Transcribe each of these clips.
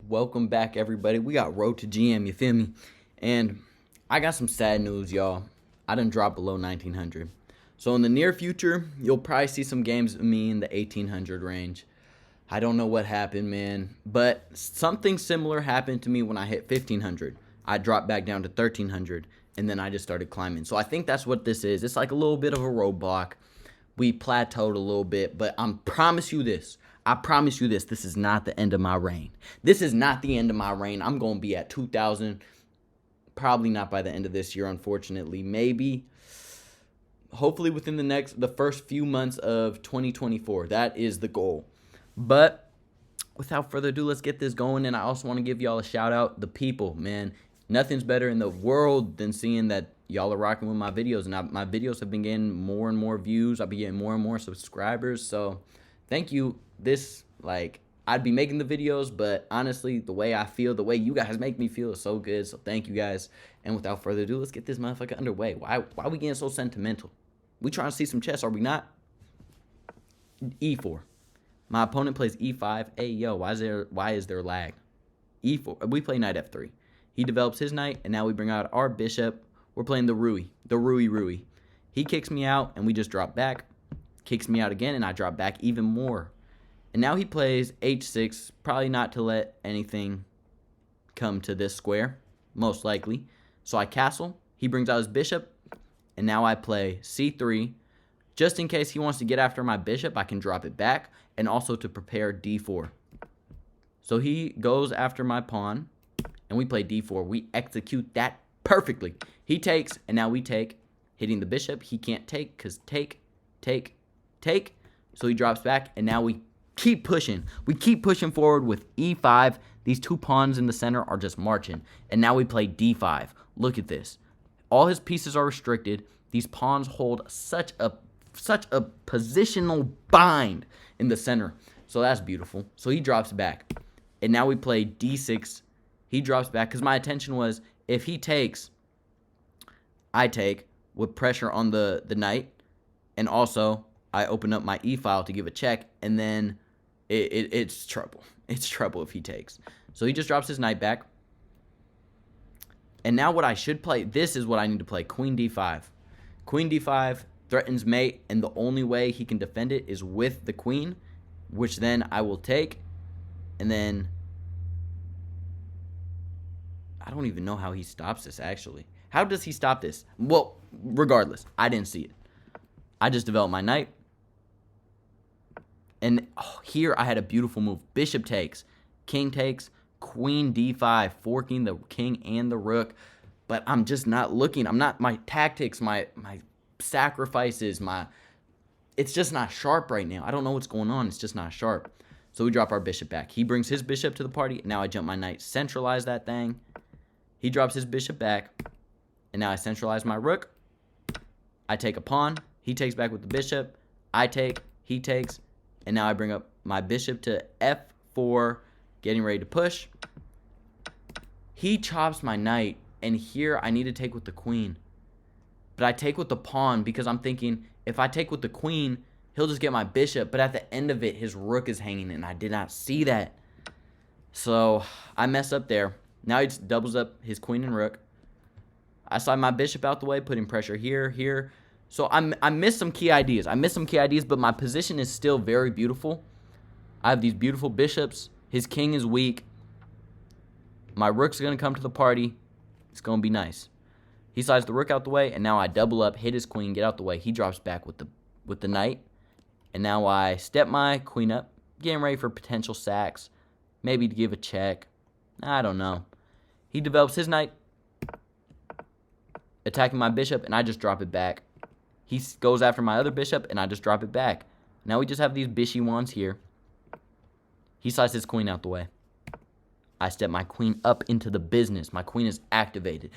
Welcome back, everybody. We got Road to GM, you feel me? And I got some sad news, y'all. I done dropped below 1900. So in the near future, you'll probably see some games of me in the 1800 range. I don't know what happened, man. But something similar happened to me when I hit 1500. I dropped back down to 1300, and then I just started climbing. So I think that's what this is. It's like a little bit of a roadblock. We plateaued a little bit, but I promise you this. This is not the end of my reign. This is not the end of my reign. I'm going to be at 2,000. Probably not by the end of this year, unfortunately. Maybe, hopefully within the first few months of 2024. That is the goal. But without further ado, let's get this going. And I also want to give y'all a shout out. The people, man. Nothing's better in the world than seeing that y'all are rocking with my videos. And my videos have been getting more and more views. I've been getting more and more subscribers. So thank you. I'd be making the videos, but honestly, the way I feel, the way you guys make me feel is so good. So thank you guys. And without further ado, let's get this motherfucker underway. Why are we getting so sentimental? We trying to see some chess, are we not? E4. My opponent plays E5. Hey, yo, why is there lag? E4. We play knight F3. He develops his knight, and now we bring out our bishop. We're playing the Rui. He kicks me out, and we just drop back. Kicks me out again, and I drop back even more. And now he plays H6, probably not to let anything come to this square, most likely. So I castle. He brings out his bishop, and now I play C3. Just in case he wants to get after my bishop, I can drop it back, and also to prepare D4. So he goes after my pawn, and we play D4. We execute that perfectly. He takes, and now we take, hitting the bishop. He can't take, because take. So he drops back, and now we keep pushing. We keep pushing forward with E5. These two pawns in the center are just marching. And now we play D5. Look at this. All his pieces are restricted. These pawns hold such a positional bind in the center. So that's beautiful. So he drops back. And now we play D6. He drops back because my intention was if he takes, I take with pressure on the knight. And also I open up my E file to give a check, and then it's trouble. It's trouble if he takes. So he just drops his knight back. And now what I should play, this is what I need to play, Queen D5. Queen D5 threatens mate, and the only way he can defend it is with the queen, which then I will take. And then I don't even know how he stops this, actually. How does he stop this? Well, regardless, I didn't see it. I just developed my knight. And here I had a beautiful move. Bishop takes, king takes, queen D5, forking the king and the rook. But I'm just not looking. My tactics, my sacrifices, it's just not sharp right now. I don't know what's going on. It's just not sharp. So we drop our bishop back. He brings his bishop to the party. Now I jump my knight, centralize that thing. He drops his bishop back. And now I centralize my rook. I take a pawn. He takes back with the bishop. I take. He takes. And now I bring up my bishop to F4, getting ready to push. He chops my knight, and here I need to take with the queen. But I take with the pawn because I'm thinking, if I take with the queen, he'll just get my bishop. But at the end of it, his rook is hanging, and I did not see that. So I mess up there. Now he just doubles up his queen and rook. I slide my bishop out the way, putting pressure here. So I missed some key ideas. But my position is still very beautiful. I have these beautiful bishops. His king is weak. My rook's going to come to the party. It's going to be nice. He slides the rook out the way, and now I double up, hit his queen, get out the way. He drops back with the knight. And now I step my queen up, getting ready for potential sacks. Maybe to give a check. I don't know. He develops his knight, attacking my bishop, and I just drop it back. He goes after my other bishop, and I just drop it back. Now we just have these bishy ones here. He slides his queen out the way. I step my queen up into the business. My queen is activated.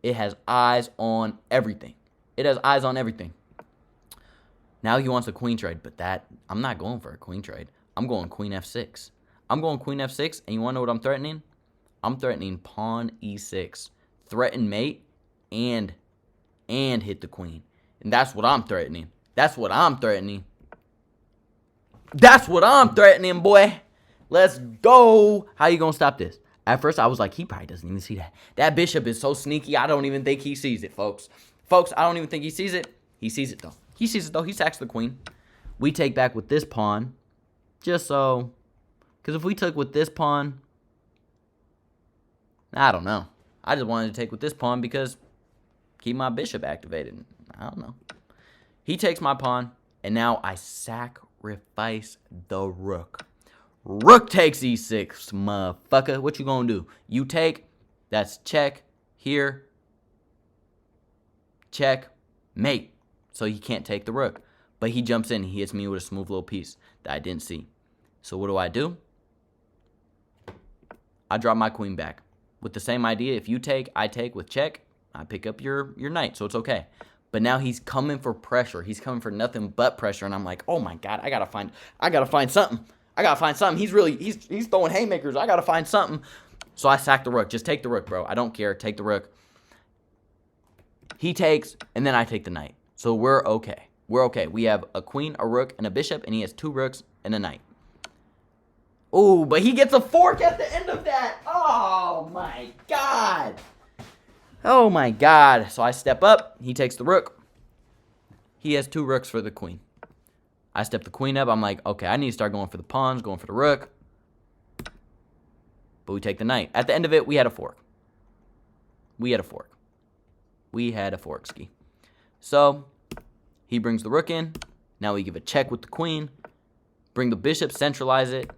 It has eyes on everything. Now he wants a queen trade, but I'm not going for a queen trade. I'm going queen F6. And you want to know what I'm threatening? I'm threatening pawn E6. Threaten mate and hit the queen. And that's what I'm threatening. That's what I'm threatening, boy. Let's go. How you going to stop this? At first, I was like, he probably doesn't even see that. That bishop is so sneaky, I don't even think he sees it, folks. Folks, I don't even think he sees it. He sees it, though. He sees it, though. He sacks the queen. We take back with this pawn. Just so. Because if we took with this pawn, I don't know. I just wanted to take with this pawn because keep my bishop activated. I don't know. He takes my pawn, and now I sacrifice the rook. Rook takes e6, motherfucker. What you gonna do? You take. That's check. Here. Check. Mate. So he can't take the rook. But he jumps in. He hits me with a smooth little piece that I didn't see. So what do? I drop my queen back. With the same idea, if you take, I take with check. I pick up your knight, so it's okay. But now he's coming for pressure. He's coming for nothing but pressure, and I'm like, oh my god, I gotta find something. I gotta find something. He's throwing haymakers. I gotta find something. So I sack the rook. Just take the rook, bro. I don't care. Take the rook. He takes, and then I take the knight. So we're okay. We're okay. We have a queen, a rook, and a bishop, and he has 2 rooks and a knight. Oh, but he gets a fork at the end of that. Oh my god. Oh my god. So I step up. He takes the rook. He has 2 rooks for the queen. I step the queen up. I'm like, okay, I need to start going for the pawns, going for the rook. But we take the knight. At the end of it, we had a fork. We had a fork ski. So he brings the rook in. Now we give a check with the queen. Bring the bishop, centralize it.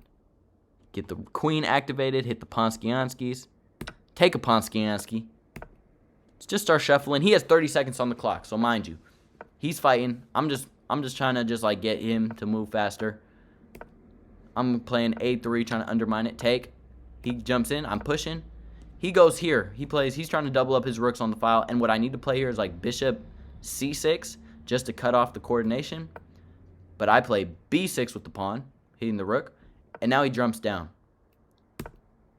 Get the queen activated, hit the Ponskianskis. Take a Ponskiansky. Let's just start shuffling. He has 30 seconds on the clock, so mind you, he's fighting. I'm just trying to just like get him to move faster. I'm playing A3, trying to undermine it. Take. He jumps in. I'm pushing. He goes here. He's trying to double up his rooks on the file. And what I need to play here is like bishop C6 just to cut off the coordination. But I play B6 with the pawn, hitting the rook. And now he jumps down.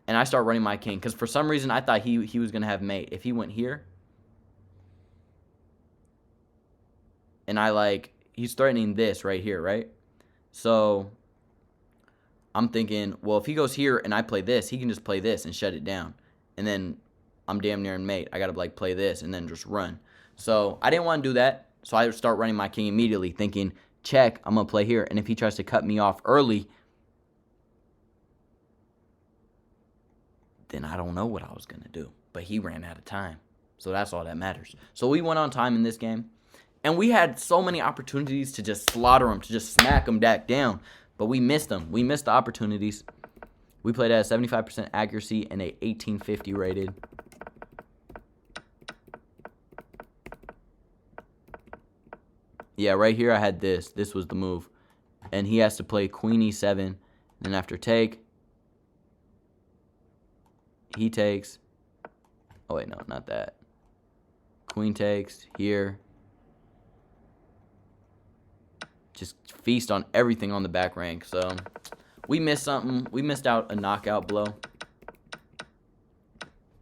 And I start running my king. Because for some reason, I thought he was going to have mate. If he went here. And he's threatening this right here, right? So I'm thinking, well, if he goes here and I play this, he can just play this and shut it down. And then I'm damn near in mate. I got to like play this and then just run. So I didn't want to do that. So I start running my king immediately thinking, check, I'm going to play here. And if he tries to cut me off early, then I don't know what I was going to do. But he ran out of time. So that's all that matters. So we went on time in this game. And we had so many opportunities to just slaughter him, to just smack him back down. But we missed them. We missed the opportunities. We played at a 75% accuracy and a 1850 rated. Yeah, right here I had this. This was the move. And he has to play queen e7. Then after take, he takes. Oh, wait, no, not that. Queen takes here. Just feast on everything on the back rank. So we missed something. We missed out a knockout blow.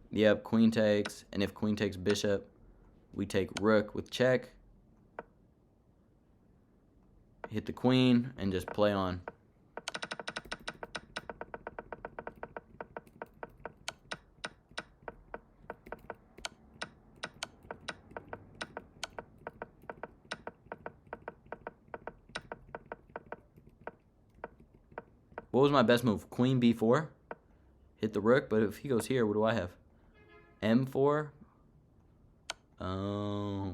Yep, queen takes. And if queen takes bishop, we take rook with check. Hit the queen and just play on. What was my best move? Queen b4. Hit the rook, but if he goes here, what do I have? m4. Oh.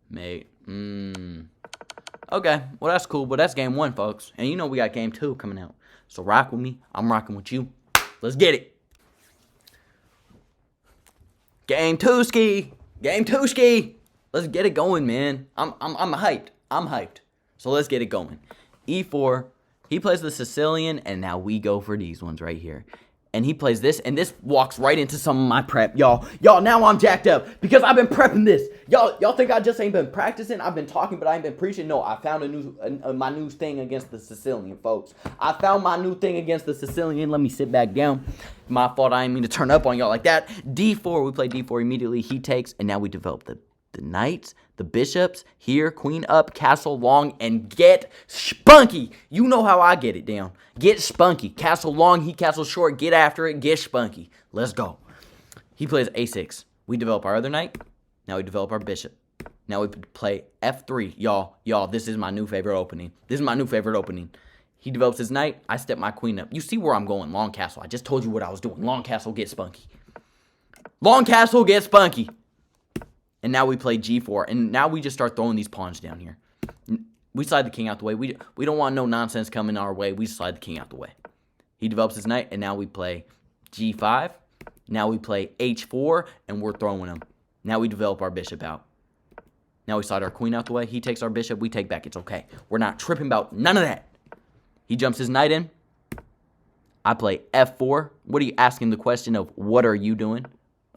Mate. Okay, well that's cool, but that's game 1, folks. And you know we got game 2 coming out. So rock with me. I'm rocking with you. Let's get it. Game 2 ski. Game 2 ski. Let's get it going, man. I'm hyped. I'm hyped. So let's get it going. E4. He plays the Sicilian, and now we go for these ones right here. And he plays this, and this walks right into some of my prep, y'all. Y'all, now I'm jacked up because I've been prepping this. Y'all think I just ain't been practicing? I've been talking, but I ain't been preaching. No, I found my new thing against the Sicilian, folks. I found my new thing against the Sicilian. Let me sit back down. My fault. I didn't mean to turn up on y'all like that. D4. We play D4 immediately. He takes, and now we develop the knights, the bishops, here, queen up, castle long, and get spunky. You know how I get it down. Get spunky. Castle long, he castle short, get after it, get spunky. Let's go. He plays a6. We develop our other knight. Now we develop our bishop. Now we play f3. Y'all, this is my new favorite opening. He develops his knight. I step my queen up. You see where I'm going. Long castle. I just told you what I was doing. Long castle, get spunky. Long castle, get spunky. And now we play g4, and now we just start throwing these pawns down here. We slide the king out the way. We don't want no nonsense coming our way. We slide the king out the way. He develops his knight, and now we play g5. Now we play h4, and we're throwing him. Now we develop our bishop out. Now we slide our queen out the way. He takes our bishop. We take back. It's okay. We're not tripping about none of that. He jumps his knight in. I play f4. What are you asking the question of what are you doing?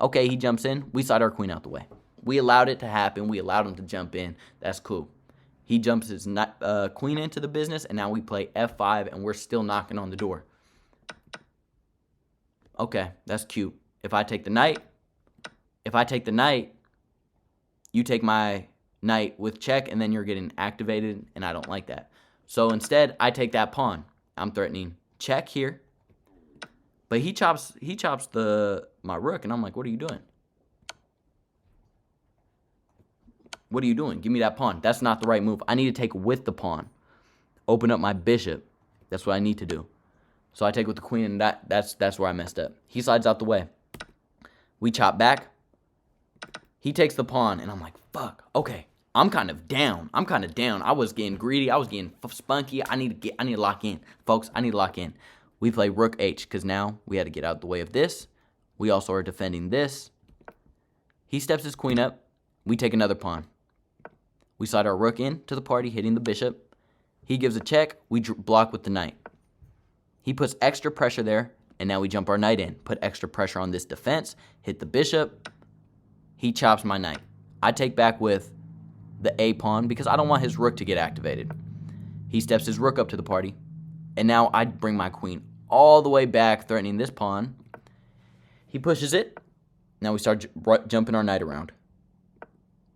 Okay, he jumps in. We slide our queen out the way. We allowed it to happen. We allowed him to jump in. That's cool. He jumps his queen into the business, and now we play f5, and we're still knocking on the door. Okay, that's cute. If I take the knight, you take my knight with check, and then you're getting activated, and I don't like that. So instead, I take that pawn. I'm threatening check here, but he chops my rook, and I'm like, what are you doing? What are you doing? Give me that pawn. That's not the right move. I need to take with the pawn. Open up my bishop. That's what I need to do. So I take with the queen, and that's where I messed up. He slides out the way. We chop back. He takes the pawn, and I'm like, fuck. Okay, I'm kind of down. I was getting greedy. I was getting spunky. I need to lock in, folks. I need to lock in. We play rook h because now we had to get out the way of this. We also are defending this. He steps his queen up. We take another pawn. We slide our rook in to the party, hitting the bishop. He gives a check. We block with the knight. He puts extra pressure there, and now we jump our knight in. Put extra pressure on this defense. Hit the bishop. He chops my knight. I take back with the a pawn because I don't want his rook to get activated. He steps his rook up to the party, and now I bring my queen all the way back, threatening this pawn. He pushes it. Now we start jumping our knight around.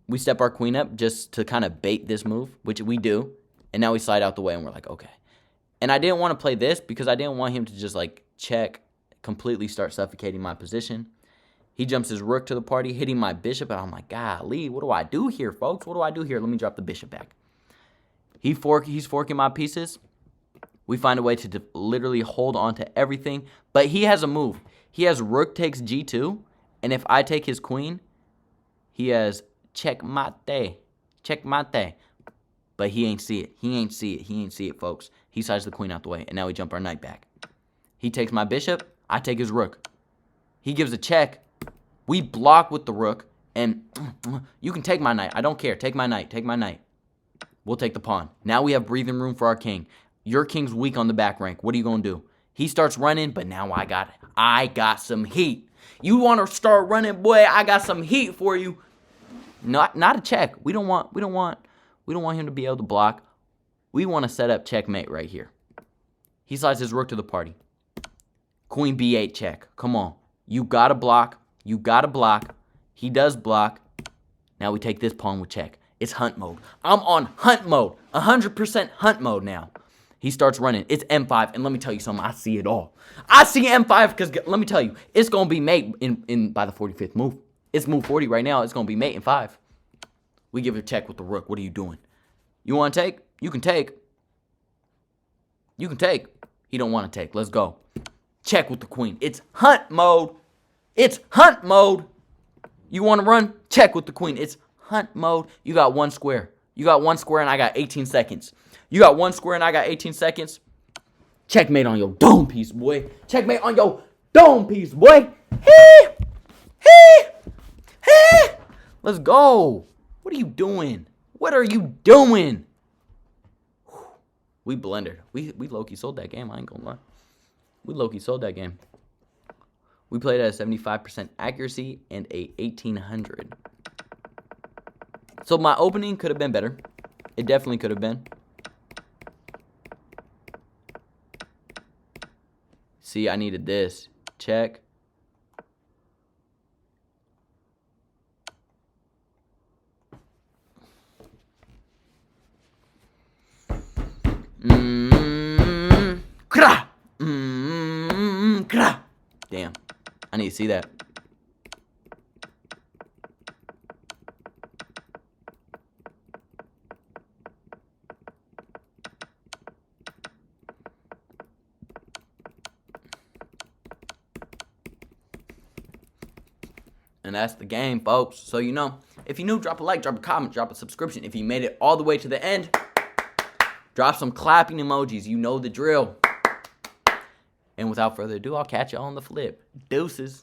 We step our queen up just to kind of bait this move, which we do. And now we slide out the way, and we're like, okay. And I didn't want to play this because I didn't want him to just like check, completely start suffocating my position. He jumps his rook to the party, hitting my bishop. And I'm like, golly, what do I do here, folks? What do I do here? Let me drop the bishop back. He's forking my pieces. We find a way to literally hold on to everything. But he has a move. He has rook takes g2. And if I take his queen, he has checkmate. But he ain't see it. Folks. He slides the queen out the way, and now we jump our knight back. He takes my bishop. I take his rook. He gives a check. We block with the rook, and you can take my knight. I don't care. Take my knight. We'll take the pawn. Now we have breathing room for our king. Your king's weak on the back rank. What are you going to do? He starts running, but now I got some heat. You want to start running, boy? I got some heat for you. Not a check. We don't want him to be able to block. We want to set up checkmate right here. He slides his rook to the party. Queen b8 check. Come on. You got to block. He does block. Now we take this pawn with check. It's hunt mode. I'm on hunt mode. 100% hunt mode now. He starts running. It's m5. And let me tell you something. I see it all. I see m5 because let me tell you. It's going to be mate by the 45th move. It's move 40 right now. It's going to be mate in 5. We give a check with the rook. What are you doing? You want to take? You can take. He don't want to take. Let's go. Check with the queen. It's hunt mode. You want to run? Check with the queen. It's hunt mode. You got one square. And I got 18 seconds. Checkmate on your dome piece, boy. Let's go. What are you doing? We blundered. We low-key sold that game. I ain't gonna lie. We low-key sold that game. We played at a 75% accuracy and a 1800. So my opening could have been better. It definitely could have been. See, I needed this. Check. Damn. I need to see that. And that's the game, folks. So, you know, if you're new, drop a like, drop a comment, drop a subscription. If you made it all the way to the end, drop some clapping emojis. You know the drill. And without further ado, I'll catch you on the flip. Deuces.